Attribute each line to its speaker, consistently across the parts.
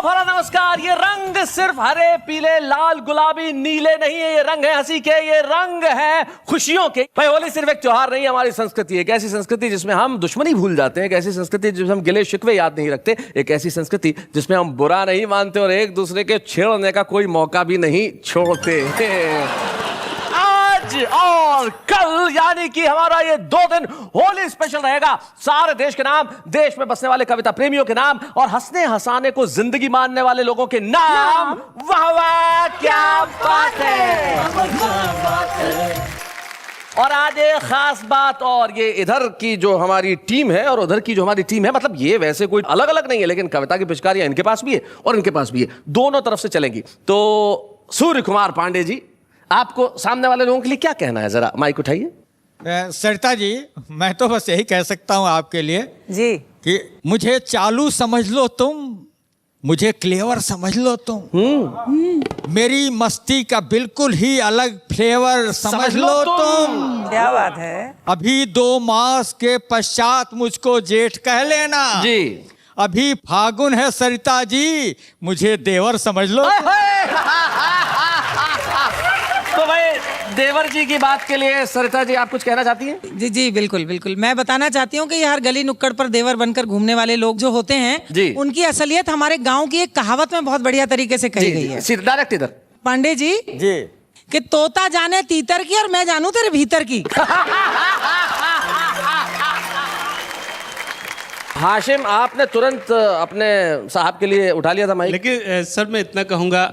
Speaker 1: भरा नमस्कार। ये रंग सिर्फ हरे, पीले, लाल, गुलाबी, नीले नहीं है। ये रंग है हंसी के, ये रंग है खुशियों के। भाई होली सिर्फ एक त्योहार नहीं है, हमारी संस्कृति है। एक ऐसी संस्कृति जिसमें हम दुश्मनी भूल जाते हैं, एक ऐसी संस्कृति जिसमें हम गिले शिकवे याद नहीं रखते, एक ऐसी संस्कृति जिसमें हम बुरा नहीं मानते और एक दूसरे के छेड़ने का कोई मौका भी नहीं छोड़ते। आज और कल यानी कि हमारा ये 2 दिन होली स्पेशल रहेगा। सारे देश के नाम, देश में बसने वाले कविता प्रेमियों के नाम और हंसने हंसाने को जिंदगी मानने वाले लोगों के नाम। वाह वाह क्या बात है। और आज एक खास बात, और ये इधर की जो हमारी टीम है और उधर की जो हमारी टीम है, मतलब ये वैसे कोई अलग अलग नहीं है, लेकिन कविता की पिचकारियां इनके पास भी है और इनके पास भी है, दोनों तरफ से चलेंगी। तो सूर्य कुमार पांडे जी, आपको सामने वाले लोगों के लिए क्या कहना है, जरा माइक उठाइए।
Speaker 2: सरिता जी, मैं तो बस यही कह सकता हूं आपके लिए जी कि मुझे चालू समझ लो तुम, मुझे क्लेवर समझ लो तुम, मेरी मस्ती का बिल्कुल ही अलग फ्लेवर समझ लो तुम।
Speaker 3: क्या बात है।
Speaker 2: अभी 2 मास के पश्चात मुझको जेठ कह लेना
Speaker 1: जी।
Speaker 2: अभी फागुन है सरिता जी, मुझे देवर समझ लो।
Speaker 1: तो भाई देवर जी की बात के लिए सरिता जी आप कुछ कहना चाहती हैं?
Speaker 3: जी जी बिल्कुल बिल्कुल, मैं बताना चाहती हूँ कि हर गली नुक्कड़ पर देवर बनकर घूमने वाले लोग जो होते हैं, उनकी असलियत हमारे गांव की एक कहावत में बहुत बढ़िया तरीके से कही गई है।
Speaker 1: डायरेक्ट इधर
Speaker 3: पांडे जी कि तोता जाने तीतर की और मैं जानू तेरे भीतर की।
Speaker 1: हाशिम, आपने तुरंत अपने साहब के लिए उठा लिया था माइक।
Speaker 4: लेकिन सर मैं इतना कहूंगा,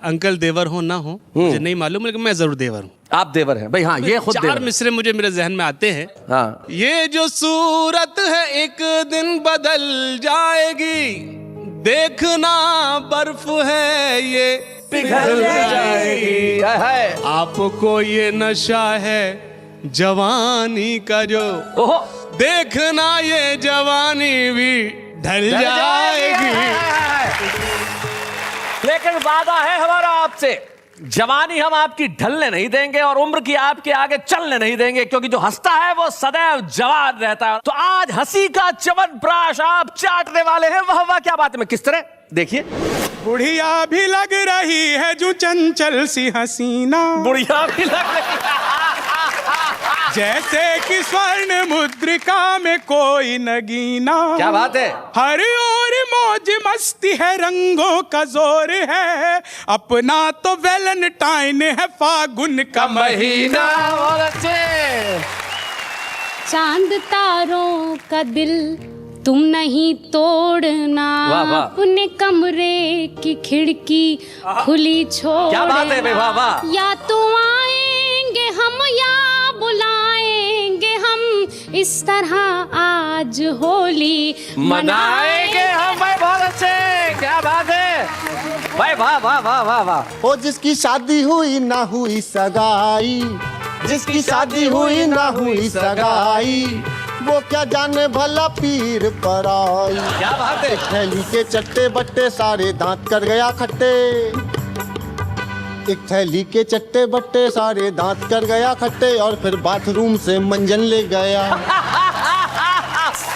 Speaker 4: अंकल देवर हो ना हो मुझे नहीं मालूम, लेकिन मैं जरूर देवर हूँ।
Speaker 1: आप देवर हैं भाई? हाँ, ये खुद
Speaker 4: 4 मिसरे मुझे मेरे जहन में आते हैं।
Speaker 1: हाँ।
Speaker 4: ये जो सूरत है एक दिन बदल जाएगी, देखना बर्फ है ये पिघल जाएगी। आपको ये नशा है जवानी का, जो देखना ये जवानी भी ढल जाएगी।
Speaker 1: लेकिन वादा है हमारा आपसे, जवानी हम आपकी ढलने नहीं देंगे और उम्र की आपके आगे चलने नहीं देंगे, क्योंकि जो हंसता है वो सदैव जवान रहता है। तो आज हंसी का च्यवनप्राश आप चाटने वाले हैं। वाह वाह क्या बात है। मैं किस तरह, देखिए।
Speaker 5: बुढ़िया भी लग रही है जो चंचल सी हसीना,
Speaker 1: बुढ़िया भी लग रही है
Speaker 5: जैसे कि स्वर्ण मुद्रिका में कोई नगीना।
Speaker 1: क्या बात है।
Speaker 5: हर ओर मौज मस्ती है, रंगों का जोर है, अपना तो वैलेंटाइन है फागुन का महीना।
Speaker 6: चांद तारों का दिल तुम नहीं तोड़ना, अपने कमरे की खिड़की खुली छोड़ना।
Speaker 1: क्या बात है भाई, वाह वाह।
Speaker 6: या तो आएंगे हम या बुलाएंगे हम, इस तरह आज होली मनाएंगे हम।
Speaker 1: भाई बहुत अच्छे, क्या बात है भाई, वाह वाह वाह वाह वाह।
Speaker 7: ओ जिसकी शादी हुई ना हुई सगाई, जिसकी शादी हुई ना हुई सगाई, वो क्या जाने भला पीर पर आई।
Speaker 1: क्या बात है।
Speaker 7: थैली के चट्टे बट्टे सारे दांत कर गया खट्टे, एक थैली के चट्टे बट्टे सारे दांत कर गया खट्टे, और फिर बाथरूम से मंजन ले गया।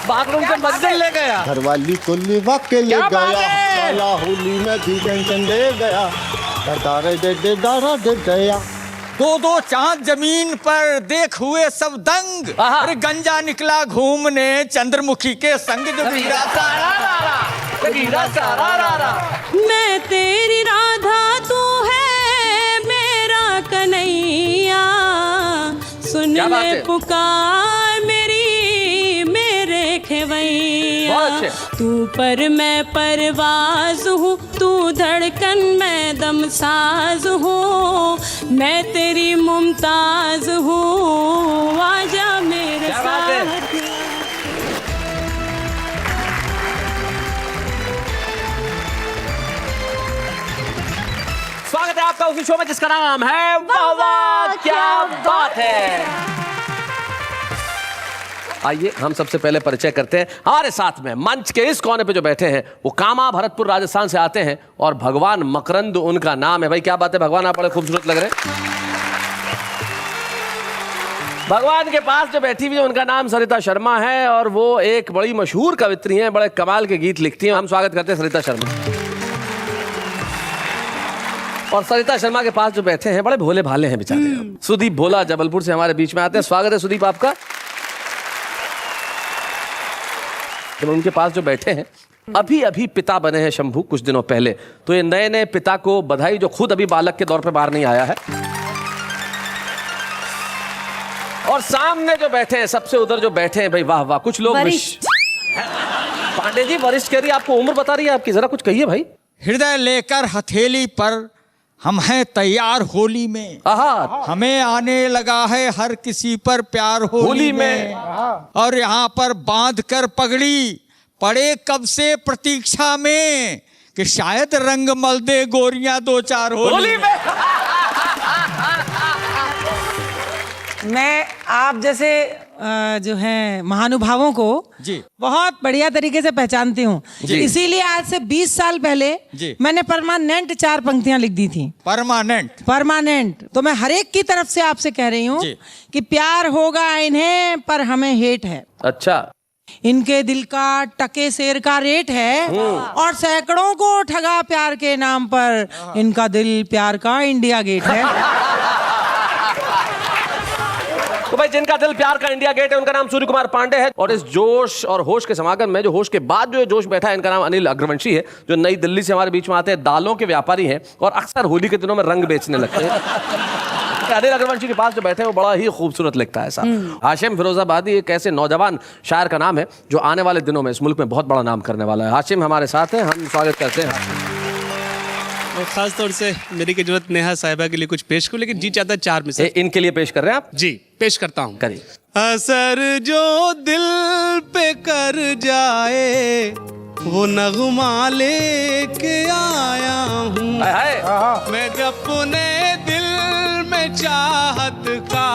Speaker 1: बाथरूम से मंजन ले गया,
Speaker 7: घरवाली को लिवा के ले गया, साला होली में भी टेंशन ले गया, दारा दे गया।
Speaker 2: 2 चांद जमीन पर देख हुए सब दंग, अरे गंजा निकला घूमने चंद्रमुखी के संग।
Speaker 6: मैं तेरी राधा तू है मेरा कन्हैया, सुन ले पुकार मेरी मेरे खेवैया। तू पर मैं परवाज हूँ, तू धड़कन मैं दमसाज हूँ, मैं तेरी मुमताज हूँ, आजा मेरे साथ।
Speaker 1: स्वागत है आपका उसी शो में जिसका नाम है वाह वाह क्या बात है। आइए हम सबसे पहले परिचय करते हैं। हमारे साथ में मंच के इस कोने पे जो बैठे हैं वो कामा भरतपुर राजस्थान से आते हैं और भगवान मकरंद उनका नाम है। भाई क्या बात है भगवान, आप बड़े खूबसूरत लग रहे हैं। भगवान के पास जो बैठी हुई है उनका नाम सरिता शर्मा है और वो एक बड़ी मशहूर कवित्री हैं, बड़े कमाल के गीत लिखती हैं। हम स्वागत करते हैं सरिता शर्मा। और सरिता शर्मा के पास जो बैठे हैं बड़े भोले भाले हैं बेचारे। सुदीप भोला जबलपुर से हमारे बीच में आते हैं। स्वागत है सुदीप आपका। तो उनके पास जो बैठे हैं अभी अभी पिता बने हैं शंभू कुछ दिनों पहले, तो ये नए नए पिता को बधाई जो खुद अभी बालक के दौर पे बाहर नहीं आया है। और सामने जो बैठे हैं सबसे उधर जो बैठे हैं भाई वाह वाह, कुछ लोग पांडे जी वरिष्ठ कह रही है, आपको उम्र बता रही है आपकी, जरा कुछ कहिए भाई।
Speaker 2: हृदय लेकर हथेली पर हम हैं तैयार होली में, हमें आने लगा है हर किसी पर प्यार होली में। और यहाँ पर बांध कर पगड़ी पड़े कब से प्रतीक्षा में कि शायद रंग मल दे गोरियां दो चार होली में।
Speaker 3: मैं आप जैसे जो हैं महानुभावों को
Speaker 2: जी
Speaker 3: बहुत बढ़िया तरीके से पहचानती हूँ, इसीलिए आज से 20 साल पहले मैंने परमानेंट 4 पंक्तियां लिख दी थी। परमानेंट। तो मैं हर एक की तरफ से आपसे कह रही हूँ कि प्यार होगा इन्हें पर हमें हेट है।
Speaker 1: अच्छा।
Speaker 3: इनके दिल का टके शेर का रेट है और सैकड़ों को ठगा प्यार के नाम पर, इनका दिल प्यार का इंडिया गेट है।
Speaker 1: तो भाई जिनका दिल प्यार का इंडिया गेट है उनका नाम सूर्य कुमार पांडे है। और इस जोश और होश के समागम में जो होश के बाद जो जोश बैठा है, इनका नाम अनिल अग्रवंशी है, जो नई दिल्ली से हमारे बीच में आते हैं। दालों के व्यापारी हैं और अक्सर होली के दिनों में रंग बेचने लगते हैं। अनिल अग्रवंशी के पास जो बैठे हैं वो बड़ा ही खूबसूरत लगता है साहब। हाशिम फिरोजाबादी एक ऐसे नौजवान शायर का नाम है जो आने वाले दिनों में इस मुल्क में बहुत बड़ा नाम करने वाला है। हाशिम हमारे साथ हैं, हम स्वागत करते हैं।
Speaker 4: और खास तौर से मेरी की जरूरत नेहा साहिबा के लिए कुछ पेश करूं, लेकिन जी चाहता है 4 में से
Speaker 1: इनके लिए पेश कर रहे हैं आप?
Speaker 4: जी पेश करता हूं।
Speaker 1: करिए।
Speaker 4: असर जो दिल पे कर जाए वो नगमा लेके आया हूँ मैं, अपने दिल में चाहत का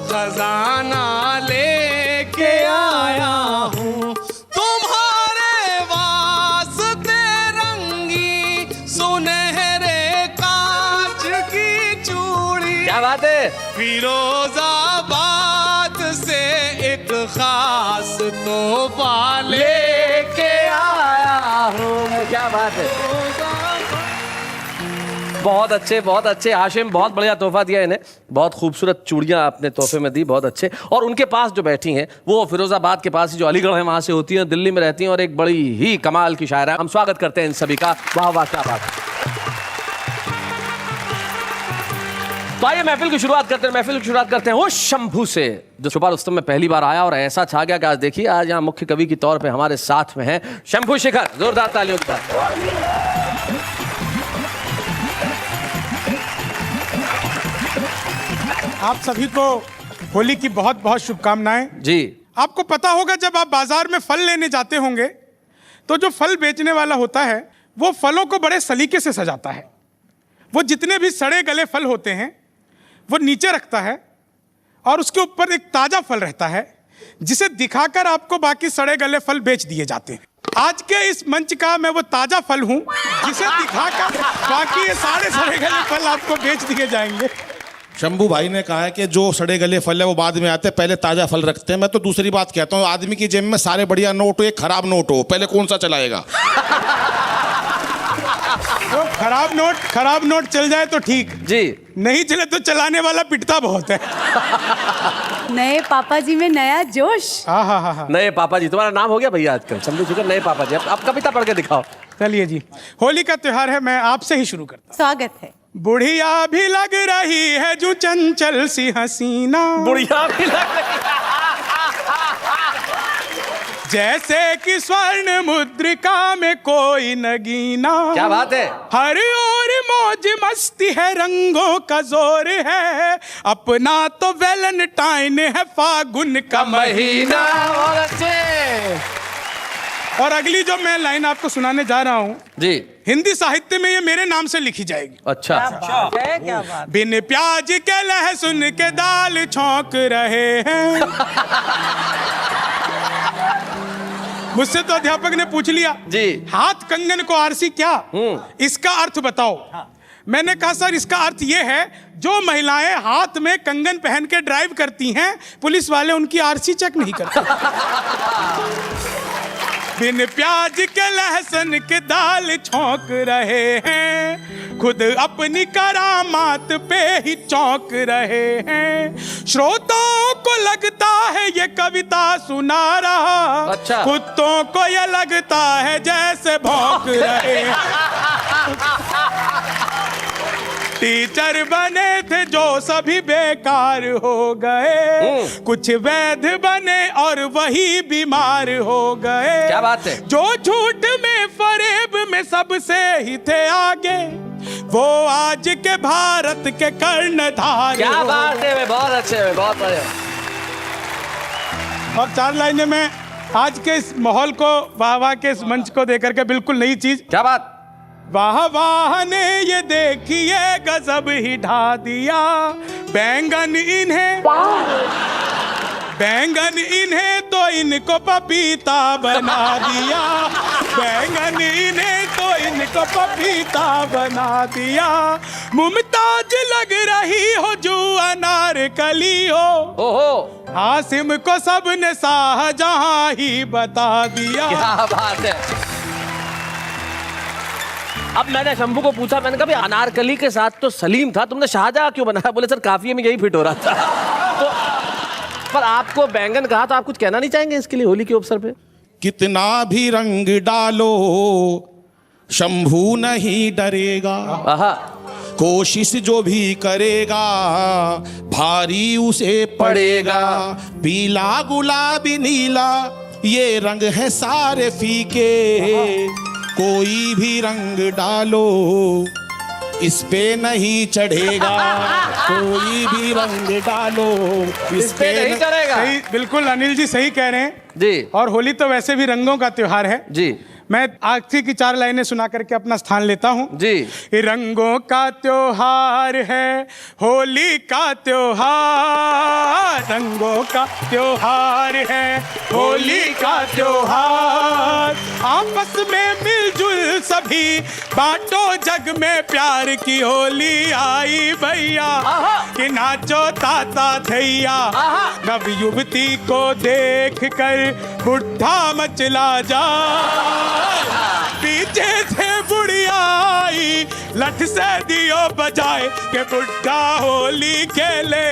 Speaker 4: खजाना लेके आया हूँ। तुम्हारे वास्ते रंगी सुनहरे कांच की चूड़ी,
Speaker 1: क्या बात है,
Speaker 4: फिरोजाबाद से एक खास तोहफा लेके आया हूँ।
Speaker 1: क्या बात है, बहुत अच्छे बहुत अच्छे। हाशिम बहुत बढ़िया तोहफा दिया इन्हें, बहुत खूबसूरत चूड़ियां आपने तोहफे में दी, बहुत अच्छे। और उनके पास जो बैठी हैं वो फिरोजाबाद के पास ही जो अलीगढ़ है वहां से होती हैं, दिल्ली में रहती हैं और एक बड़ी ही कमाल की शायरा। हम स्वागत करते हैं इन सभी का। वाह वाह क्या बात है। तो आइए महफिल की शुरुआत करते हैं वो शंभू से, जो छुपा रुस्तम में पहली बार आया और ऐसा छा गया कि आज देखिए आज यहाँ मुख्य कवि के तौर पे हमारे साथ में हैं शंभू शेखर। जोरदार तालियों के साथ।
Speaker 5: आप सभी को होली की बहुत बहुत शुभकामनाएं जी। आपको पता होगा जब आप बाजार में फल लेने जाते होंगे तो जो फल बेचने वाला होता है वो फलों को बड़े सलीके से सजाता है। वो जितने भी सड़े गले फल होते हैं वो नीचे रखता है और उसके ऊपर एक ताजा फल रहता है जिसे दिखाकर आपको बाकी सड़े गले फल बेच दिए जाते हैं। आज के इस मंच का मैं वो ताजा फल हूं जिसे दिखाकर बाकी ये सारे सड़े गले फल आपको बेच दिए जाएंगे।
Speaker 8: शंभू भाई ने कहा है कि जो सड़े गले फल है वो बाद में आते हैं, पहले ताजा फल रखते हैं। मैं तो दूसरी बात कहता हूँ, आदमी की जेब में सारे बढ़िया नोट हो, एक खराब नोट हो, पहले कौन सा चलाएगा?
Speaker 5: तो खराब नोट चल जाए तो ठीक जी, नहीं चले तो चलाने वाला पिटता बहुत है।
Speaker 6: नए पापा जी में नया जोश।
Speaker 5: हाँ।
Speaker 1: नए पापा जी, तुम्हारा नाम हो गया भैया आजकल शंभू शेखर, नए पापा जी। अब कविता पढ़ के दिखाओ।
Speaker 5: चलिए जी, होली का त्योहार है, मैं आपसे ही शुरू करता हूँ।
Speaker 6: स्वागत है।
Speaker 5: बुढ़िया भी लग रही है जो चंचल सी हसीना,
Speaker 1: बुढ़िया भी लग रही
Speaker 5: जैसे कि स्वर्ण मुद्रिका में कोई नगीना।
Speaker 1: क्या बात है।
Speaker 5: हर ओर मौज मस्ती है, रंगों का जोर है, अपना तो वैलेंटाइन है फागुन का महीना। और अगली जो मैं लाइन आपको सुनाने जा रहा हूँ जी, हिंदी साहित्य में ये मेरे नाम से लिखी जाएगी।
Speaker 1: अच्छा,
Speaker 3: क्या बात।
Speaker 5: बिन प्याज के लहसुन के दाल छौंक रहे हैं। मुझसे तो अध्यापक ने पूछ लिया जी, हाथ कंगन को आरसी क्या, इसका अर्थ बताओ। मैंने कहा सर इसका अर्थ ये है जो महिलाएं हाथ में कंगन पहन के ड्राइव करती हैं पुलिस वाले उनकी आरसी चेक नहीं करते। बिन प्याज के लहसुन के दाल छौंक रहे हैं, खुद अपनी करामात पे ही चौंक रहे हैं। श्रोताओं को लगता है ये कविता सुना रहा,
Speaker 1: अच्छा।
Speaker 5: कुत्तों को ये लगता है जैसे भौंक रहे हैं। टीचर बने थे जो सभी बेकार हो गए, कुछ वैध बने और वही बीमार हो गए।
Speaker 1: क्या बात है।
Speaker 5: जो झूठ में फरेब में सबसे ही थे आगे, वो आज के भारत के कर्णधार।
Speaker 1: क्या बात है, बहुत अच्छे, बहुत बढ़िया।
Speaker 5: और 4 लाइनें में आज के इस माहौल को, वाह वाह के इस मंच को देकर के बिल्कुल नई चीज।
Speaker 1: क्या बात।
Speaker 5: वाह वाह ने ये देखिए गजब ही ढा दिया, बैंगन इन्हें तो इनको पपीता बना दिया, बैंगन इन्हें तो इनको पपीता बना दिया। मुमताज लग रही हो जो अनारकली हो,
Speaker 1: ओहो,
Speaker 5: हासिम को सबने शाहजहां ही बता दिया।
Speaker 1: क्या बात है। अब मैंने शंभू को पूछा, मैंने कहा भाई अनारकली के साथ तो सलीम था, तुमने शाहजहां क्यों बनाया? बोले सर काफिये में यही फिट हो रहा था। तो पर आपको बैंगन कहा, तो आप कुछ कहना नहीं चाहेंगे इसके लिए होली के अवसर पे?
Speaker 8: कितना भी रंग डालो शंभू नहीं डरेगा,
Speaker 1: आहा।
Speaker 8: कोशिश जो भी करेगा भारी उसे पड़ेगा। पीला गुलाबी नीला ये रंग है सारे फीके, कोई भी रंग डालो इस पे नहीं चढ़ेगा, कोई भी रंग डालो इस पे
Speaker 1: नहीं चढ़ेगा।
Speaker 5: सही, बिल्कुल अनिल जी सही कह रहे हैं
Speaker 1: जी।
Speaker 5: और होली तो वैसे भी रंगों का त्योहार है
Speaker 1: जी।
Speaker 5: मैं आखिरी की 4 लाइनें सुना करके अपना स्थान लेता हूं
Speaker 1: जी।
Speaker 5: रंगों का त्योहार है होली का त्योहार, रंगों का त्योहार है होली का त्योहार। आपस में मिलजुल सभी बांटो जग में प्यार की होली आई भैया, कि नाचो ताता थैया। नव युवती को देख कर बुढ़ा मचला जा, पीछे से बुढ़िया आई लठ से दियो बजाए के बुढ़ा होली खेले,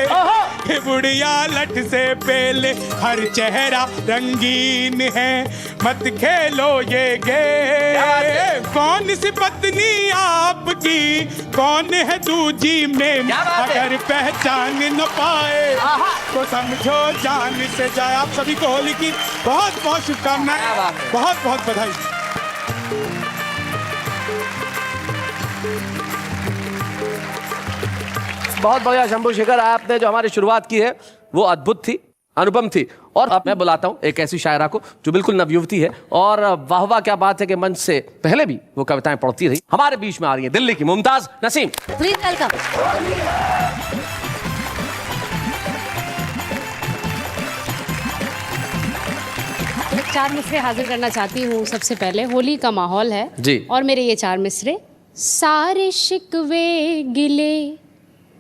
Speaker 5: के बुढ़िया लठ से पेले। हर चेहरा रंगीन है मत खेलो ये गेम, कौन सी पत्नी आपकी कौन है दूजी में, अगर पहचान न पाए तो समझो जान से जाए। आप सभी को होली की बहुत बहुत शुभकामनाएं, बहुत बहुत बधाई।
Speaker 1: बहुत बढ़िया शंभू शेखर, आपने जो हमारी शुरुआत की है वो अद्भुत थी, अनुपम थी। और अब मैं बुलाता हूं एक ऐसी शायरा को जो बिल्कुल नवयुवती है, और वाह वाह क्या बात है कि मंच से पहले भी वो कविताएं पढ़ती रही। हमारे बीच में आ रही है दिल्ली की मुमताज नसीम।
Speaker 6: Please welcome. चार मिसरे हाजिर करना चाहती हूँ। सबसे पहले होली का माहौल है
Speaker 1: जी,
Speaker 6: और मेरे ये 4 मिसरे। सारे शिकवे गिले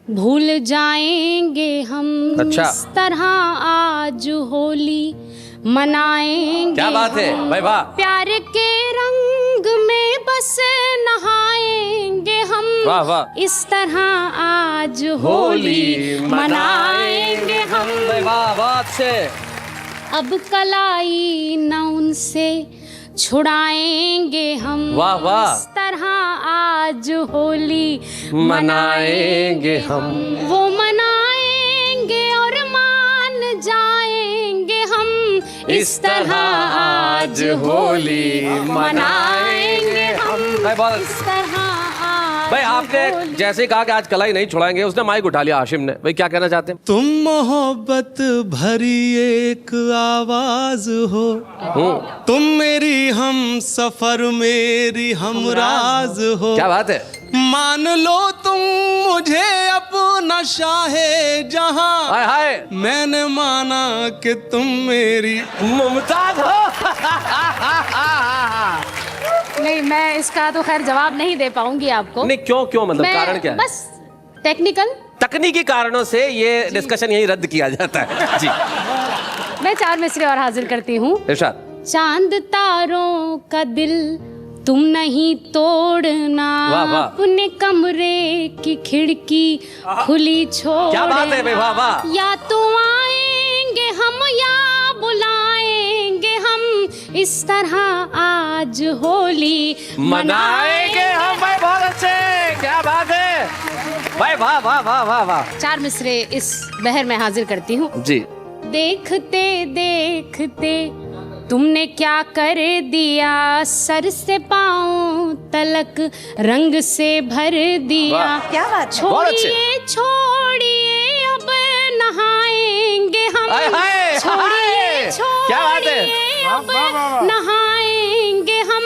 Speaker 6: भूल जाएंगे हम,
Speaker 1: अच्छा।
Speaker 6: इस तरह आज होली मनाएंगे।
Speaker 1: क्या बात है भाई, वाह।
Speaker 6: प्यार के रंग में बस नहाएंगे हम,
Speaker 1: वाह वाह।
Speaker 6: इस तरह आज होली मनाएंगे हम।
Speaker 1: वाह बात से।
Speaker 6: अब कलाई न उनसे छुड़ाएंगे हम,
Speaker 1: वाह वाह।
Speaker 6: इस तरह आज होली
Speaker 1: मनाएंगे हम,
Speaker 6: वो मनाएंगे और मान जाएंगे हम, इस तरह आज होली मनाएंगे हम, इस तरह
Speaker 1: भाई। आपने जैसे ही कहा कि आज कलाई नहीं छुड़ाएंगे, उसने माइक उठा लिया हाशिम ने। भाई क्या कहना चाहते हैं?
Speaker 4: तुम मोहब्बत भरी एक आवाज हो, तुम मेरी हम सफर मेरी हमराज हो।
Speaker 1: क्या बात है।
Speaker 4: मान लो तुम मुझे अपना शाहे जहां,
Speaker 1: हाय हाय।
Speaker 4: मैंने माना कि तुम मेरी
Speaker 1: मुमताज हो।
Speaker 6: नहीं, मैं इसका तो खैर जवाब नहीं दे पाऊंगी आपको।
Speaker 1: नहीं, क्यों मतलब कारण क्या है?
Speaker 6: बस टेक्निकल,
Speaker 1: तकनीकी कारणों से ये डिस्कशन यही रद्द किया जाता है। जी।
Speaker 6: मैं 4 मिसरे और हाजिर करती हूँ।
Speaker 1: इरशाद।
Speaker 6: चांद तारों का दिल तुम नहीं तोड़ना,
Speaker 1: वाह, वाह।
Speaker 6: अपने कमरे की खिड़की खुली छोड़,
Speaker 1: क्या बात है भाई, वाह वाह।
Speaker 6: या तो आएंगे हम या बुलाएंगे हम, इस तरह आज होली
Speaker 1: मनाएंगे हम। भाई बहुत अच्छे, क्या बात है भाई, वाह वाह वाह वाह वाह।
Speaker 6: 4 मिसरे इस बहर में हाजिर करती हूँ।
Speaker 1: जी।
Speaker 6: देखते देखते तुमने क्या कर दिया, सर से पाँव तलक रंग से भर दिया।
Speaker 1: क्या
Speaker 3: बात,
Speaker 6: छोड़िए छोड़िए अब नहाएंगे हम, छोड़िए छोड़िए अब नहाएंगे हम,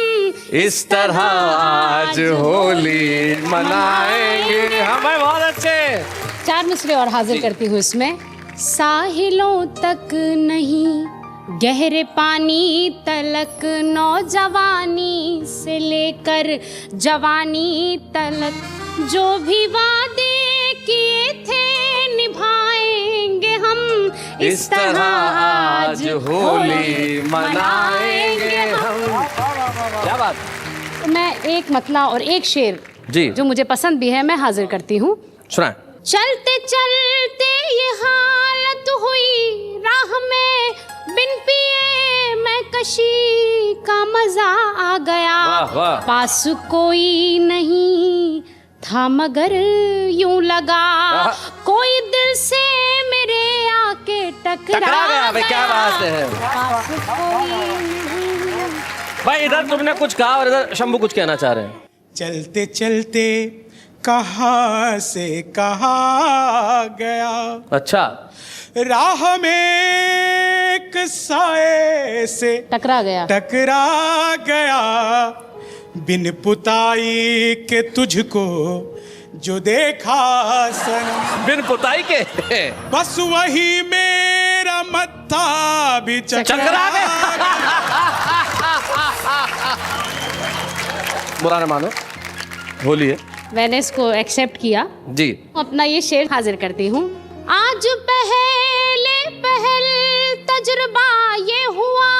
Speaker 1: इस तरह आज होली मनाएंगे हम। भाई बहुत अच्छे।
Speaker 6: 4 मिसरे और हाजिर करती हूँ इसमें। साहिलों तक नहीं गहरे पानी तलक, नौजवानी से लेकर जवानी तलक, जो भी वादे किए थे निभाएंगे हम, इस तरह आज होली मनाएंगे हम।
Speaker 1: क्या बात।
Speaker 6: मैं एक मतला और एक शेर
Speaker 1: जी
Speaker 6: जो मुझे पसंद भी है मैं हाजिर करती हूँ।
Speaker 1: सुनाए।
Speaker 6: चलते चलते ये हालत हुई राह में, बिन पिए मैं कशी का मजा आ गया,
Speaker 1: वाह, वाह।
Speaker 6: पास कोई नहीं था मगर यूं लगा, कोई दिल से मेरे आके टकरा
Speaker 1: गया। भाई क्या बात है
Speaker 6: पास कोई नहीं।
Speaker 1: भाई, इधर तुमने कुछ कहा और इधर शंभू कुछ कहना चाह रहे हैं।
Speaker 5: चलते चलते कहाँ से कहाँ गया,
Speaker 1: अच्छा।
Speaker 5: राह में एक साए से
Speaker 6: टकरा
Speaker 5: गया, बिन पुताई के तुझको जो देखा सनम,
Speaker 1: बिन पुताई के
Speaker 5: बस वही मेरा मत्था भी
Speaker 1: चकरा गया। बुरा न मानो, होली है।
Speaker 6: मैंने इसको एक्सेप्ट किया
Speaker 1: जी।
Speaker 6: अपना ये शेर हाजिर करती हूँ। आज पहले पहल तजुर्बा ये हुआ,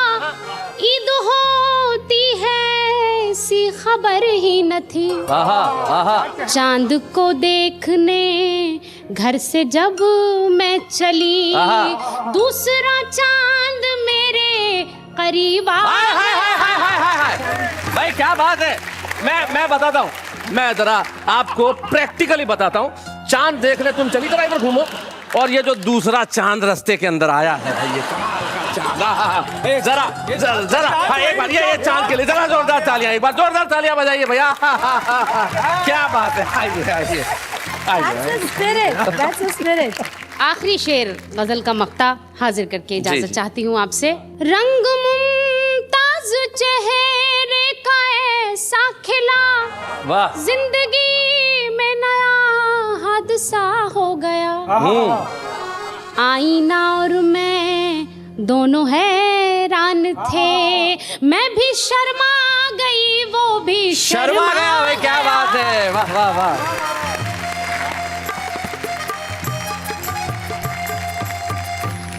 Speaker 6: ईद होती है सी खबर ही न थी,
Speaker 1: आहा आहा।
Speaker 6: चांद को देखने घर से जब मैं चली, दूसरा चांद मेरे करीब
Speaker 1: हाय हाय हाय हाय हाय हाय हाय। भाई क्या बात है। मैं बताता हूँ, मैं जरा आपको प्रैक्टिकली बताता हूँ। चांद देखने तुम चली, जरा इधर घूमो, और ये जो दूसरा चांद रास्ते के अंदर आया है भाई, ये जरा जरा हाँ, एक बार ये चांद के लिए जरा जोरदार तालियां, एक बार जोरदार तालियां बजाइए भैया। क्या बात है। आइए आइए आइए।
Speaker 6: आखिरी शेर गजल का मक्ता हाजिर करके इजाजत चाहती हूँ आपसे। रंग मुमताज चेहरे का ऐसा खिला,
Speaker 1: वाह,
Speaker 6: जिंदगी में नया हादसा हो गया, आईना और मैं दोनों हैरान थे, मैं भी शर्मा गई वो भी
Speaker 1: शर्मा गया। भाई क्या बात है, वाह वाह वाह।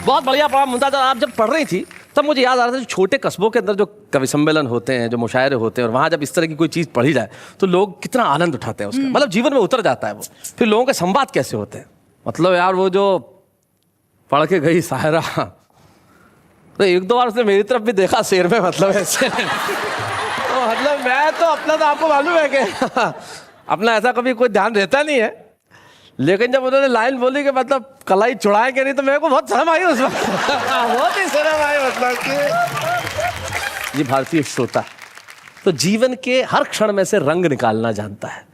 Speaker 1: बहुत बढ़िया पढ़ा मुमताज। आप जब पढ़ रही थी तब मुझे याद आ रहा था छोटे कस्बों के अंदर जो कवि सम्मेलन होते हैं, जो मुशायरे होते हैं, और वहाँ जब इस तरह की कोई चीज़ पढ़ी जाए तो लोग कितना आनंद उठाते हैं उसका, मतलब जीवन में उतर जाता है वो। फिर लोगों के संवाद कैसे होते हैं, मतलब यार वो जो पढ़ के गई शायरा, तो एक दो बार उसने मेरी तरफ भी देखा शेर में, मतलब ऐसे तो मतलब मैं तो अपना, तो आपको मालूम है कि अपना ऐसा कभी कोई ध्यान रहता नहीं है, लेकिन जब उन्होंने लाइन बोली कि मतलब कलाई चुड़ाएंगे नहीं, तो मेरे को बहुत शर्म आई उस वक्त। बहुत ही शर्म आई, मतलब कि ये भारतीय श्रोता है तो जीवन के हर क्षण में से रंग निकालना जानता है,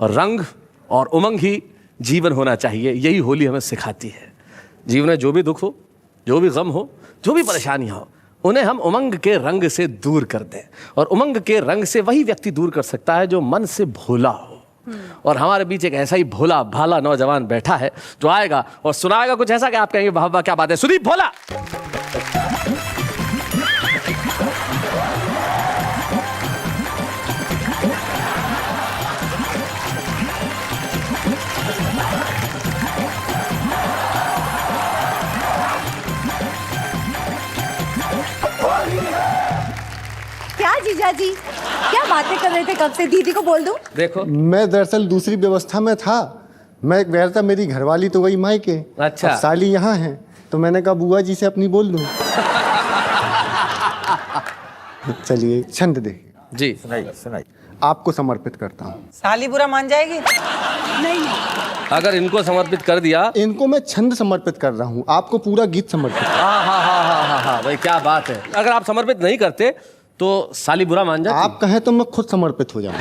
Speaker 1: और रंग और उमंग ही जीवन होना चाहिए। यही होली हमें सिखाती है। जीवन में जो भी दुख हो, जो भी गम हो, जो भी परेशानी हो, उन्हें हम उमंग के रंग से दूर कर दें, और उमंग के रंग से वही व्यक्ति दूर कर सकता है जो मन से भोला हो। और हमारे बीच एक ऐसा ही भोला भाला नौजवान बैठा है जो आएगा और सुनाएगा कुछ ऐसा कि आप कहेंगे वाह वाह क्या बात है। सुदीप भोला।
Speaker 9: जी क्या बातें कर रहे थे कब से? दीदी को बोल दूं?
Speaker 1: देखो
Speaker 7: मैं दरअसल दूसरी व्यवस्था में था। मैं कह रहा था मेरी घरवाली तो गई मायके,
Speaker 1: अच्छा।
Speaker 7: अब साली यहाँ है, तो मैंने कहा बुआ जी से अपनी बोल दूं। चलिए छंद देखिए
Speaker 1: जी,
Speaker 2: सुनाइए।
Speaker 7: आपको समर्पित करता हूँ।
Speaker 3: साली बुरा मान जाएगी?
Speaker 9: नहीं
Speaker 1: अगर इनको समर्पित कर दिया,
Speaker 7: इनको मैं छंद समर्पित कर रहा हूँ, आपको पूरा गीत समर्पित।
Speaker 1: हाँ भाई क्या बात है। अगर आप समर्पित नहीं करते तो साली बुरा मान जाती।
Speaker 7: आप कहें तो मैं खुद समर्पित हो जाऊँ।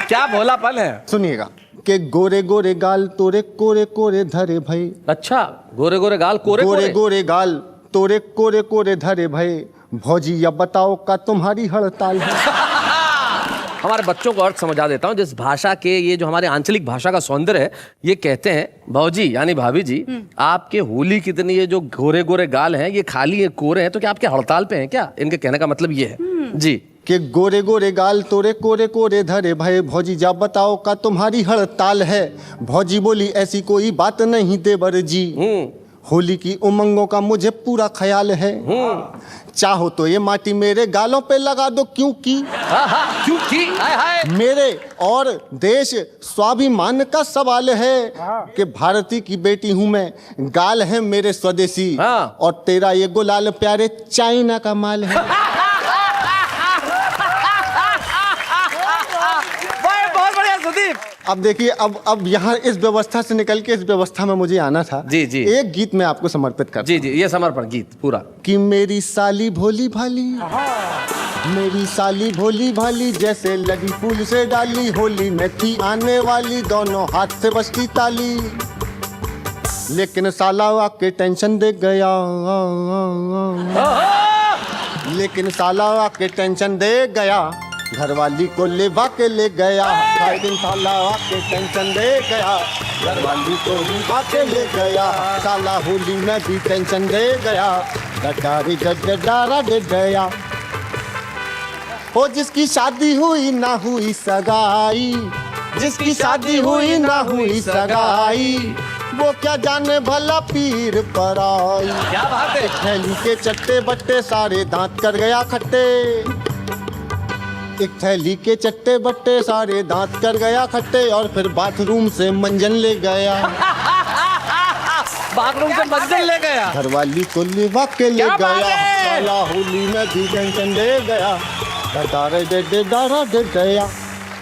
Speaker 1: क्या भोलापन है।
Speaker 7: सुनिएगा कि गोरे गोरे गाल तोरे कोरे कोरे धरे भाई।
Speaker 1: अच्छा, गोरे गोरे गाल कोरे
Speaker 7: गोरे गोरे गाल तोरे कोरे कोरे धरे भाई, भौजी या बताओ का तुम्हारी हड़ताल है।
Speaker 1: हमारे बच्चों को अर्थ समझा देता हूँ। जिस भाषा के, ये जो हमारे आंचलिक भाषा का सौंदर्य है, ये कहते हैं भौजी यानी भाभी जी, आपके होली कितनी ये जो गोरे गोरे गाल हैं ये खाली ये कोरे हैं, तो क्या आपके हड़ताल पे हैं क्या? इनके कहने का मतलब ये है जी
Speaker 7: कि गोरे गोरे गाल तोरे कोरे कोरे धरे भाई, भौजी जा बताओ का तुम्हारी हड़ताल है। भौजी बोली ऐसी कोई बात नहीं देवर जी, होली की उमंगों का मुझे पूरा ख्याल है। चाहो तो ये माटी मेरे गालों पे लगा दो, क्योंकि मेरे और देश स्वाभिमान का सवाल है कि भारती की बेटी हूं मैं, गाल है मेरे स्वदेशी, और तेरा ये गुलाल प्यारे चाइना का माल है।
Speaker 1: बहुत बढ़िया सुदीप।
Speaker 7: अब देखिए, अब यहाँ इस व्यवस्था से निकल के इस व्यवस्था में मुझे आना था।
Speaker 1: जी जी।
Speaker 7: एक गीत मैं आपको समर्पित कर।
Speaker 1: जी जी, ये समर्पण गीत पूरा।
Speaker 7: कि मेरी साली भोली भाली, मेरी साली भोली भाली, जैसे लगी फूल से डाली, होली में थी आने वाली, दोनों हाथ से बजती ताली, लेकिन साला आके टेंशन दे गया, लेकिन साला आके टेंशन दे गया, घरवाली को लेवा के ले गया, लेकिन साला आके टेंशन दे गया, घरवाली को लेवा के ले गया, साला होली में भी टेंशन दे गया, डटारी डटारा दे गया। हो जिसकी शादी हुई ना हुई सगाई, जिसकी शादी हुई ना हुई सगाई, वो क्या जाने भला पीर पर आई।
Speaker 1: क्या बात है।
Speaker 7: थैली के चट्टे बट्टे सारे दांत कर गया खट्टे, एक थैली के चट्टे बट्टे सारे दांत कर गया खट्टे, और फिर बाथरूम से मंजन ले गया,
Speaker 1: बाथरूम से मंजन ले गया,
Speaker 7: घरवाली को लेवा के ले गया, साला होली में भी टेंशन दे गया, डटारे दे डारा दे गया।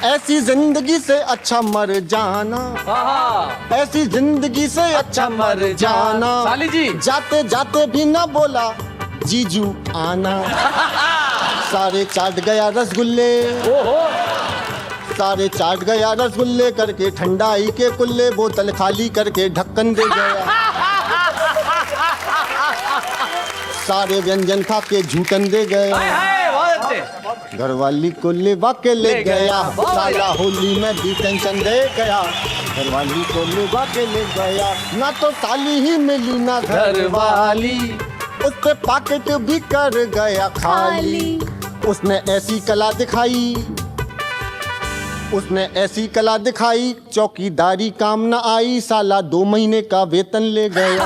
Speaker 7: ऐसी जिंदगी से अच्छा मर जाना, ऐसी जिंदगी से अच्छा मर जाना,
Speaker 1: साली जी
Speaker 7: जाते जाते भी ना बोला जीजू आना, सारे चाट गया रसगुल्ले, सारे चाट गया रसगुल्ले करके, ठंडाई के कुल्ले बोतल खाली करके ढक्कन दे गया, सारे व्यंजन खा के झूठन दे गया, घरवाली को लेवा के ले गया, साला होली में भी टेंशन दे गया, घरवाली को लेवा के ले गया, ना तो साली ही मिली ना घरवाली, उससे पॉकेट भी कर गया खाली, उसने ऐसी कला दिखाई, उसने ऐसी कला दिखाई, चौकीदारी काम न आई, साला 2 महीने का वेतन ले गया,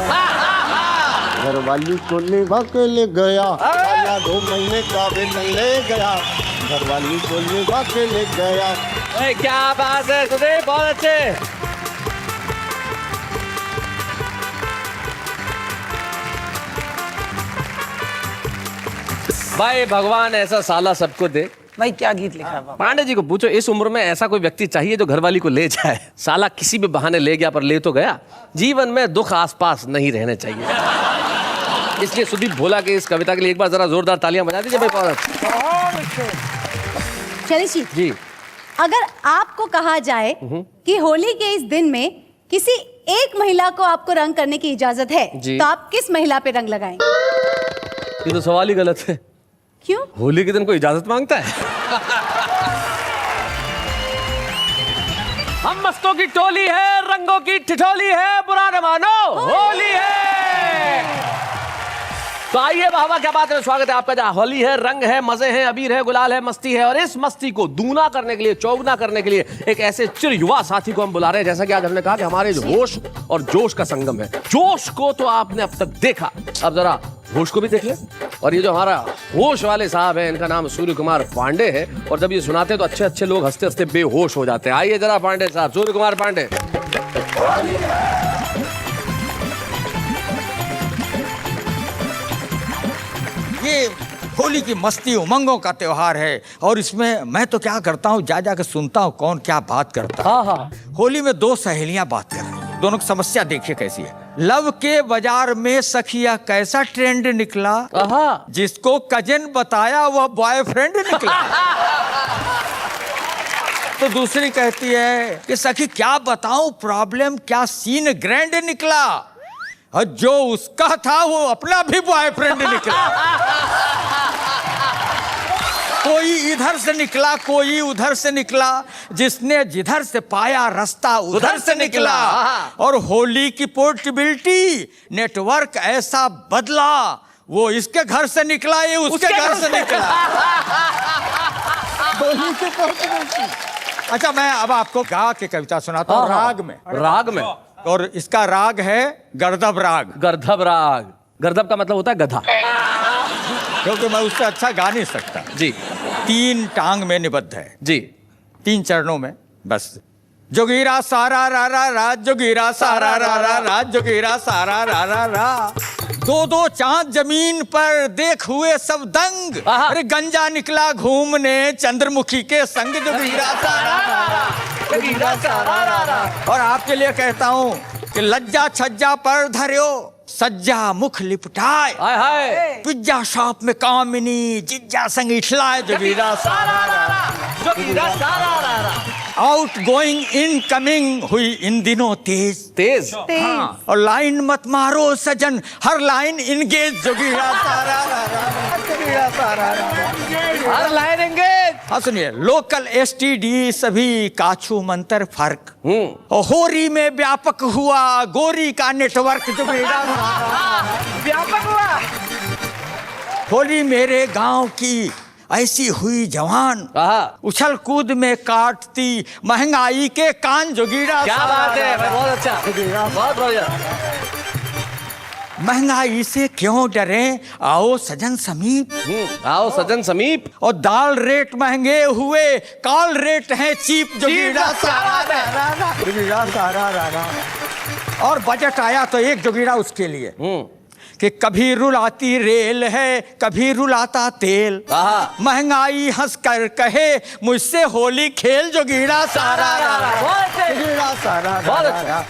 Speaker 7: घरवाली को लेवा के ले गया, साला 2 महीने का वेतन ले गया, घरवाली को लेवा के ले गया।
Speaker 1: क्या बात है सुदीप, बहुत अच्छे। भाई भगवान ऐसा साला सबको दे।
Speaker 3: भाई क्या गीत लिखा है?
Speaker 1: पांडे जी को पूछो, इस उम्र में ऐसा कोई व्यक्ति चाहिए जो घरवाली को ले जाए। साला किसी भी बहाने ले गया, पर ले तो गया। जीवन में दुख आसपास नहीं रहने चाहिए। इसलिए सुदीप भोला के इस कविता के लिए एक बार जरा जोरदार तालियां बजा दीजिए भाई। बहुत
Speaker 9: शैलेश जी, अगर आपको कहा जाए कि होली के इस दिन में किसी एक महिला को आपको रंग करने की इजाजत है, तो आप किस महिला पे रंग लगाएंगे?
Speaker 1: ये तो सवाल ही गलत है।
Speaker 9: क्यों?
Speaker 1: होली के दिन कोई इजाजत मांगता है? हम मस्तों की टोली है, रंगों की ठिठोली है, बुरा न मानो होली है। तो आइए बाबा, क्या बात है, स्वागत है आपका। जहाँ होली है, रंग है, मजे हैं, अबीर है, गुलाल है, मस्ती है, और इस मस्ती को दूना करने के लिए, चौगुना करने के लिए एक ऐसे चिर युवा साथी को हम बुला रहे हैं। जैसा कि आज हमने कहा कि हमारे होश और जोश का संगम है। जोश को तो आपने अब तक देखा, अब जरा होश को भी देख ले। और ये जो हमारा होश वाले साहब हैं, इनका नाम सूर्य कुमार पांडे है, और जब ये सुनाते हैं तो अच्छे अच्छे लोग हंसते हंसते बेहोश हो जाते हैं। आइए जरा पांडे साहब, सूर्य कुमार पांडे।
Speaker 2: ये होली की मस्ती उमंगों का त्योहार है, और इसमें मैं तो क्या करता हूँ, जा के सुनता हूँ कौन क्या बात करता है।
Speaker 1: हाँ।
Speaker 2: होली में दो सहेलियां बात कर रही हैं, दोनों की समस्या देखिए कैसी है। लव के बाजार में सखिया कैसा ट्रेंड निकला, जिसको कजन बताया वह बॉयफ्रेंड निकला। तो दूसरी कहती है कि सखी क्या बताऊं प्रॉब्लम, क्या सीन ग्रैंड निकला, और जो उसका था वो अपना भी बॉयफ्रेंड निकला। कोई इधर से निकला, कोई उधर से निकला, जिसने जिधर से पाया रास्ता उधर से निकला। और होली की पोर्टेबिलिटी नेटवर्क ऐसा बदला, वो इसके घर से निकला, ये उसके घर से निकला। होली की पोर्टेबिलिटी। अच्छा, मैं अब आपको गा के कविता सुनाता हूँ राग में।
Speaker 1: राग में?
Speaker 2: और इसका राग है गर्दभ राग।
Speaker 1: गर्दभ राग, गर्दभ का मतलब होता है गधा,
Speaker 2: क्योंकि मैं उससे अच्छा गा नहीं सकता
Speaker 1: जी।
Speaker 2: 3 टांग में निबद्ध है
Speaker 1: जी,
Speaker 2: 3 चरणों में बस। जोगीरा सारा रा रा रा, जोगीरा सारा रा रा रा, जोगीरा सारा रा रा रा। 2 चांद जमीन पर देख हुए सब दंग, अरे गंजा निकला घूमने चंद्रमुखी के संग। जोगीरा सारा रा रा, जोगीरा सारा रा रा। और आपके लिए कहता हूँ कि लज्जा छज्जा पर धर्यो, सज्जा मुख लिपटाए, पिज्जा शॉप में कामिनी जिज्जा संग इठलाए। जोगीरा सारा रा रा, जोगीरा सारा रा रा। आउट गोइंग इन कमिंग हुई इन दिनों तेज तेज। हाँ। और लाइन मत मारो सजन, हर लाइन इंगेज। जोगीरा सारा रा रा, जोगीरा सारा रा रा, हर लाइन इंगेज। हाँ सुनिए, लोकल एसटीडी सभी काछू मंतर फर्क, और होरी में व्यापक हुआ गोरी का नेटवर्क। जोगीरा व्यापक हुआ। होली मेरे गांव की ऐसी हुई जवान, उछल कूद में काटती महंगाई के कान। जोगीरा
Speaker 1: क्या बात है, बहुत अच्छा, बहुत बढ़िया।
Speaker 2: महंगाई से क्यों डरे, आओ सजन समीप,
Speaker 1: आओ सजन समीप।
Speaker 2: और दाल रेट महंगे हुए, कॉल रेट है चीप। जोगीरा सारा रा रा, जोगीरा सारा रा रा। और बजट आया तो एक जोगीरा उसके लिए कि कभी रुलाती रेल है, कभी रुलाता तेल, महंगाई हंस कर कहे मुझसे होली खेल। जोगीरा सारा रा रा, जोगीरा सारा रा रा।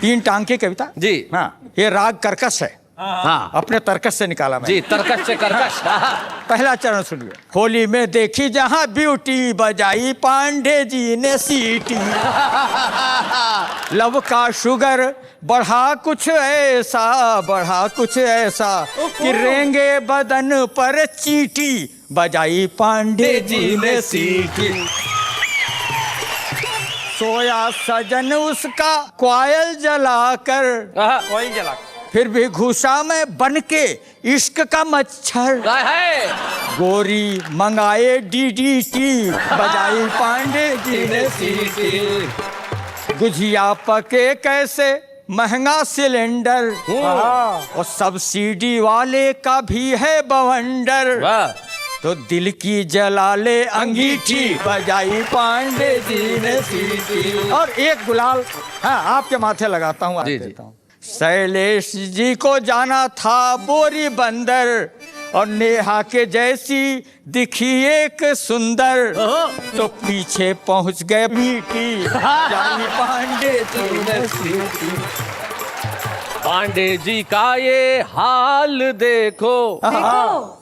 Speaker 2: 3 टांग की कविता
Speaker 1: जी।
Speaker 2: हाँ, ये राग कर्कश है। हाँ, अपने तर्कश से निकाला मैं
Speaker 1: जी, तर्कश से कर्कश।
Speaker 2: पहला चरण सुनिए। होली में देखी जहां ब्यूटी, बजाई पांडे जी ने सीटी। लव का शुगर बढ़ा कुछ ऐसा, बढ़ा कुछ ऐसा, कि रेंगे बदन पर चीटी, बजाई पांडे जी ने सीटी। सोया सजन उसका क्वायल जलाकर,
Speaker 1: कोयल जलाकर,
Speaker 2: फिर भी घुसा में बन के इश्क का मच्छर। गोरी मंगाए डीडीटी, बजाई पांडे जी ने सीटी। गुजिया पके कैसे महंगा सिलेंडर, और सब्सिडी वाले का भी है बवंडर। तो दिल की जला ले अंगीठी, बजाई पांडे जी ने सीटी। और एक गुलाल हाँ आपके माथे लगाता हूँ, देता हूँ। शैलेश जी को जाना था बोरी बंदर, और नेहा के जैसी दिखी एक सुंदर, तो पीछे पहुंच गए मीठी, बजाई पांडे जी ने सीटी।
Speaker 1: पांडे जी का ये हाल देखो,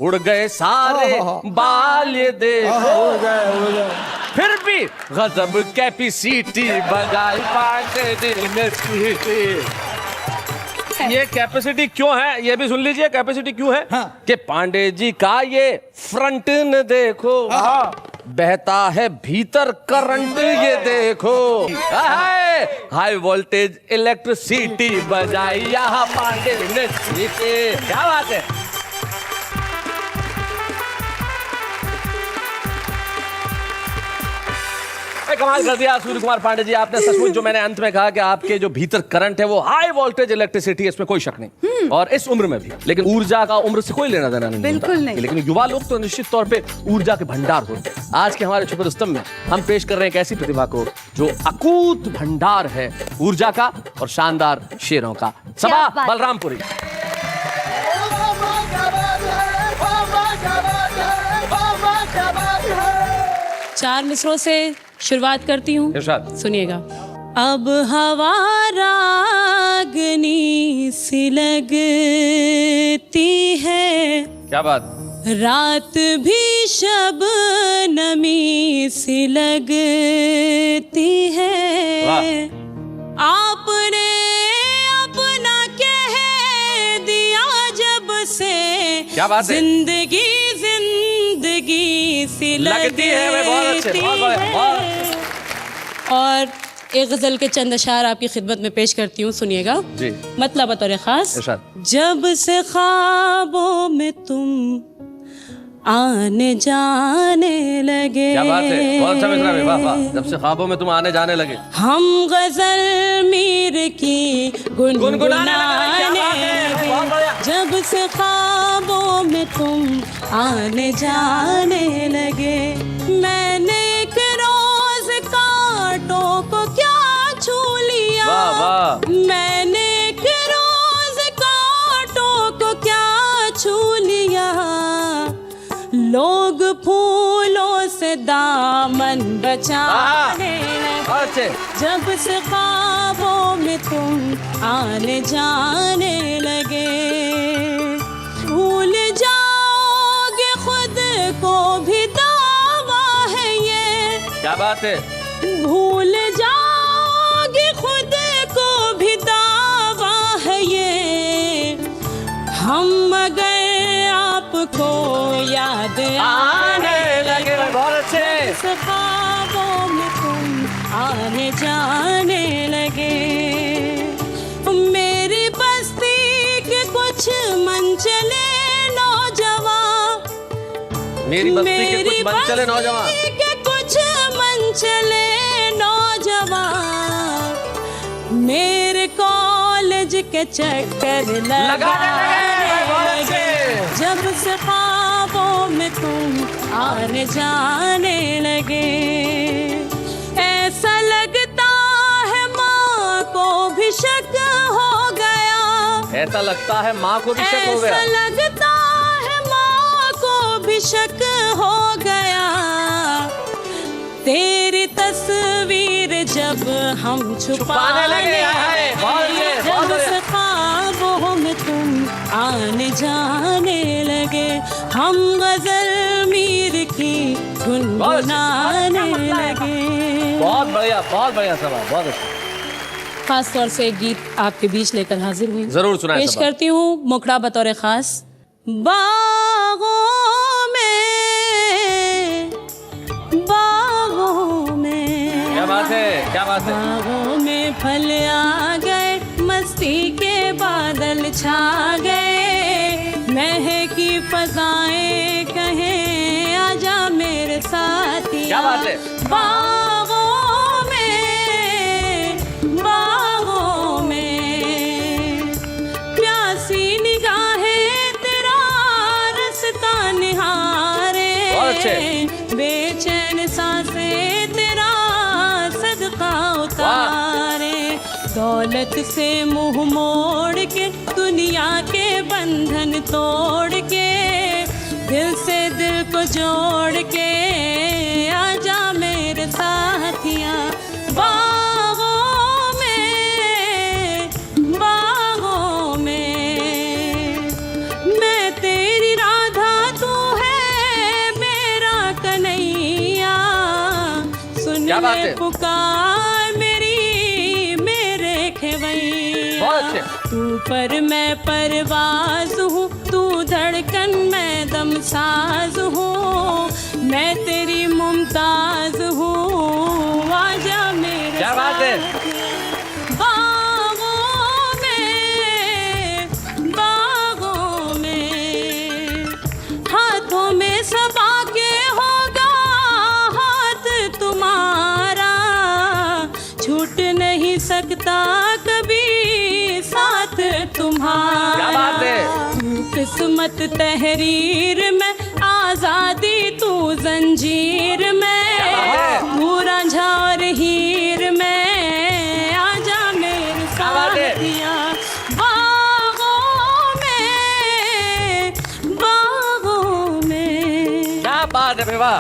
Speaker 1: उड़ गए सारे बाल, ये देखो। फिर भी गजब कैपेसिटी, बजाई पांडे जी ने सीटी। ये कैपेसिटी क्यों है, ये भी सुन लीजिए, कैपेसिटी क्यों है। कि पांडे जी का ये फ्रंट न देखो, बहता है भीतर करंट, ये देखो। हाई वोल्टेज इलेक्ट्रिसिटी, बजाई यहाँ पांडे ने सीटी। क्या बात है। कमाल कर दिया सूर्य कुमार पांडे जी आपने। सचमुच जो मैंने अंत में कहा कि आपके जो भीतर करंट है वो हाई वोल्टेज इलेक्ट्रिसिटी है, इसमें कोई शक नहीं, और इस उम्र में भी। लेकिन ऊर्जा का उम्र से कोई लेना देना नहीं,
Speaker 9: बिल्कुल नहीं।
Speaker 1: लेकिन युवा लोग तो निश्चित तौर पे ऊर्जा के भंडार होते हैं। आज के हमारे छुपे रुस्तम में हम पेश कर रहे हैं एक ऐसी प्रतिभा को जो अकूत भंडार है ऊर्जा का और शानदार शेरों का। सबा बलरामपुरी।
Speaker 10: चार मिसरों से शुरुआत करती हूँ, सुनिएगा। अब हवा रागनी सी लगती है,
Speaker 1: क्या बात,
Speaker 10: रात भी शबनमी सी लगती है, आपने अपना कह दिया जब से,
Speaker 1: क्या बात है,
Speaker 10: जिंदगी सी लगती है।
Speaker 1: बहुत अच्छे, बहुत।
Speaker 10: और एक गजल के चंद अशार आपकी खिदमत में पेश करती हूँ, सुनिएगा
Speaker 1: जी।
Speaker 10: मतलब बतौर खास। जब से ख्वाबों में तुम आने जाने लगे,
Speaker 1: क्या बात है, बहुत अच्छा मिसरा है, वाह वाह। जब से ख्वाबों में तुम आने जाने लगे,
Speaker 10: हम गजल मीर की गुनगुनाने लगे। जब से ख्वाबों में तुम आने जाने लगे, मैंने एक रोज कांटों को क्या छू लिया,
Speaker 1: वाह वाह।
Speaker 10: मैंने एक रोज कांटों को क्या छू लिया, लोग फूलों से दामन बचाने लगे। जब से ख्वाबों में तुम आने जाने लगे, भूल जाओगे खुद को भी दावा है ये,
Speaker 1: क्या बात है,
Speaker 10: भूल जाओगे खुद को भी दावा है ये, हम मगर आपको याद आने लगे।
Speaker 1: बहुत अच्छे।
Speaker 10: ख्वाबों में तुम आने जाने लगे, मेरी बस्ती के कुछ मनचले नौजवान,
Speaker 1: मेरी बस्ती के कुछ मनचले नौजवान,
Speaker 10: के कुछ मनचले नौजवान, मेरे कॉलेज के चक्कर लगाने लगे। जब से ख्वाबों में तुम आने जाने लगे, ऐसा लगता है माँ को भी शक हो गया,
Speaker 1: ऐसा लगता है माँ को भी शक हो गया,
Speaker 10: ऐसा लगता है माँ को भी शक हो गया, तेरी तस्वीर जब हम छुपाने लगे, जब से ख्वाबों में तुम आने जाने लगे, हम गजल मीर की गुनगुनाने लगे।
Speaker 1: बहुत बढ़िया सवाल, बहुत अच्छा।
Speaker 10: खास तौर से एक गीत आपके बीच लेकर हाजिर हुई,
Speaker 1: जरूर सुनाएं।
Speaker 10: पेश करती हूँ मुखड़ा बतौर खास। बागों में,
Speaker 1: क्या बात है, क्या बात है,
Speaker 10: बागों में फल आ गए, मस्ती के बादल छा गए, महकी फजाएं कहें आजा मेरे साथिया।
Speaker 1: क्या बात है,
Speaker 10: बागों में प्यासी निगाहें तेरा रास्ता निहारे, बेचैन सांसें तेरा सदका उतारे, दौलत से मुंह मोड़ के दुनिया के बंधन तोड़ के, दिल से दिल को जोड़ के आजा मेरे साथिया। बागों में मैं तेरी राधा, तू है मेरा कन्हैया, सुन ले पुकार मेरी मेरे खेवैया, तू पर मैं परवाज हूँ, तू धड़कन मैं दमसाज हूँ, मैं तेरी मुमताज हूँ, आजा मेरे
Speaker 1: क्या बात है,
Speaker 10: बागों में हाथों में सबा के होगा हाथ तुम्हारा, सकता कभी साथ तुम्हारा।
Speaker 1: क्या बात है।
Speaker 10: किस्मत तहरीर में, आजादी तू जंजीर में, तू रांझा और हीर में, आजा मेरे साथिया बागों में, बागों में।
Speaker 1: क्या बात है बेवा।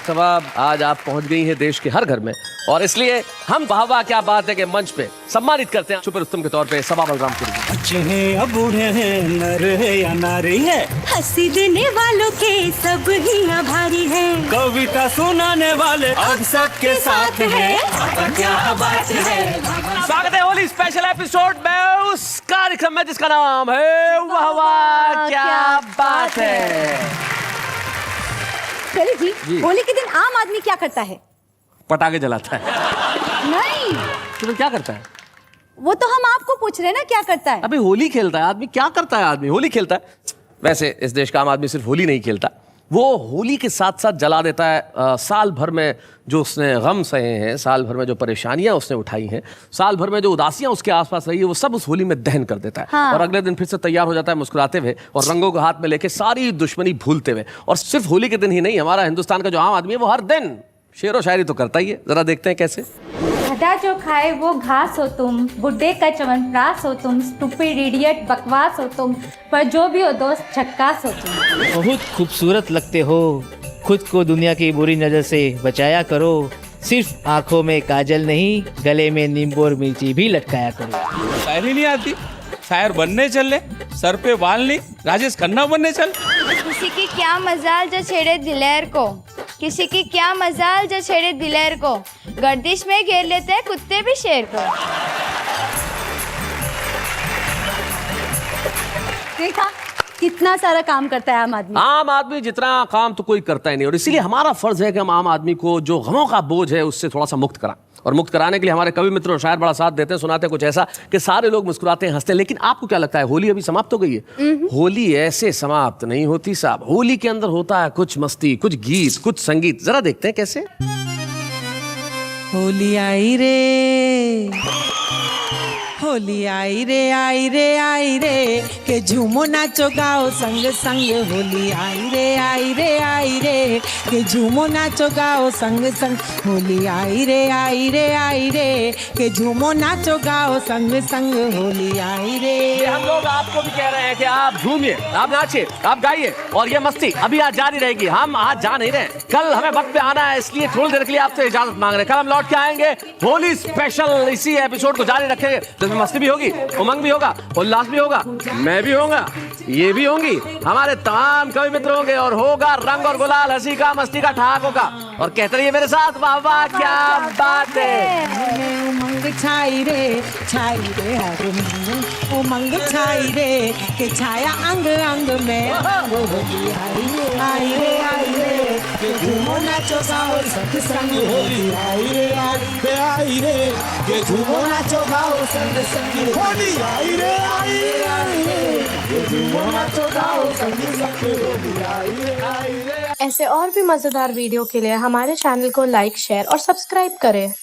Speaker 1: सवाब आज आप पहुंच गई हैं देश के हर घर में, और इसलिए हम वाह क्या बात है कि मंच पे सम्मानित करते हैं छुपे रुस्तम के तौर पे सबा बलरामपुर।
Speaker 11: बच्चे हैं या बूढ़े हैं, नर है या नारी है,
Speaker 12: हंसी देने वालों के सब ही आभारी है,
Speaker 11: कविता सुनाने वाले अब सबके साथ है। क्या बात है।
Speaker 1: स्वागत है होली स्पेशल एपिसोड में उस कार्यक्रम में जिसका नाम है वाह क्या बात है।
Speaker 9: चलिए जी, होली के दिन आम आदमी क्या करता है?
Speaker 1: पटाखे जलाता है।
Speaker 9: नहीं,
Speaker 1: तो क्या करता है?
Speaker 9: वो तो हम आपको पूछ रहे हैं ना, क्या करता है?
Speaker 1: अबे होली खेलता है आदमी। क्या करता है आदमी? होली खेलता है। वैसे इस देश का आम आदमी सिर्फ होली नहीं खेलता, वो होली के साथ साथ जला देता है साल भर में जो उसने गम सहे हैं, साल भर में जो परेशानियां उसने उठाई हैं, साल भर में जो उदासियां उसके आसपास रही है, वो सब उस होली में दहन कर देता है।
Speaker 9: हाँ।
Speaker 1: और अगले दिन फिर से तैयार हो जाता है मुस्कुराते हुए और रंगों को हाथ में लेके सारी दुश्मनी भूलते हुए। और सिर्फ होली के दिन ही नहीं, हमारा हिंदुस्तान का जो आम आदमी है वो हर दिन शेर व शायरी तो करता ही है। जरा देखते हैं कैसे।
Speaker 13: भटा जो खाए वो घास हो तुम, बुड्ढे का च्यवनप्राश हो तुम, स्टूपिड इडियट बकवास हो तुम, पर जो भी हो दोस्त झक्कास हो तुम।
Speaker 14: बहुत खूबसूरत लगते हो, खुद को दुनिया की बुरी नज़र से बचाया करो, सिर्फ आंखों में काजल नहीं, गले में नींबू और मिर्ची भी लटकाया करो।
Speaker 15: शायरी नहीं आती, शायर बनने चल ले, सर पे बाल नहीं, राजेश खन्ना बनने चल।
Speaker 16: किसी की क्या मजाल जो छेड़े दिलेर को, किसी की क्या मजाल जो छेड़े दिलेर को, गर्दिश में घेर लेते हैं कुत्ते भी शेर को।
Speaker 9: देखा कितना सारा काम करता है आम आदमी।
Speaker 1: आम आदमी जितना काम तो कोई करता ही नहीं, और इसीलिए हमारा फर्ज है कि हम आम आदमी को जो गमों का बोझ है उससे थोड़ा सा मुक्त कराएं। और मुक्त कराने के लिए हमारे कवि मित्र और शायर बड़ा साथ देते हैं, सुनाते हैं कुछ ऐसा कि सारे लोग मुस्कुराते हैं, हंसते हैं। लेकिन आपको क्या लगता है होली अभी समाप्त हो गई है? होली ऐसे समाप्त नहीं होती साहब। होली के अंदर होता है कुछ मस्ती, कुछ गीत, कुछ संगीत। जरा देखते हैं कैसे।
Speaker 3: होली आई रे, होली आई रे, आई रे, आई रे, के झूमो नाचो गाओ संग संग। होली आई रे, आई रे, आई रे, के झूमो नाचो गाओ संग संग। होली आई रे, आई रे, आई रे, के झूमो नाचो गाओ संग संग। होली आई रे।
Speaker 1: हम लोग आपको भी कह रहे हैं कि आप झूमिए, आप नाचिए, आप गाइए, और ये मस्ती अभी आज जारी रहेगी। हम आज जा नहीं रहे, कल हमें वक्त पे आना है, इसलिए थोड़ी देर के लिए आपसे इजाजत मांग रहे हैं। कल हम लौट के आएंगे होली स्पेशल, इसी एपिसोड को जारी रखेंगे जिसमें मस्ती भी होगी, उमंग भी होगा, उल्लास भी होगा, मैं भी होगा, ये भी होंगी, हमारे तमाम कवि मित्र होंगे, और होगा रंग और गुलाल, हंसी का, मस्ती का, ठहाकों का। और कहते रहिए मेरे साथ वाह वाह क्या बात है।
Speaker 3: उमंग छाई रे, छाई रे हर उमंग, उमंग छाई रे, के छाया अंग अंग में। होली आई रे, आई रे, आई रे, के झूमो नाचो गाओ संग संग। होली आई रे, आई रे, आई रे, के झूमो नाचो गाओ संग संग। होली आई रे, आई रे, आई रे, के झूमो नाचो गाओ संग संग। होली आई रे, आई रे।
Speaker 13: ऐसे और भी मजेदार वीडियो के लिए हमारे चैनल को लाइक, शेयर और सब्सक्राइब करें।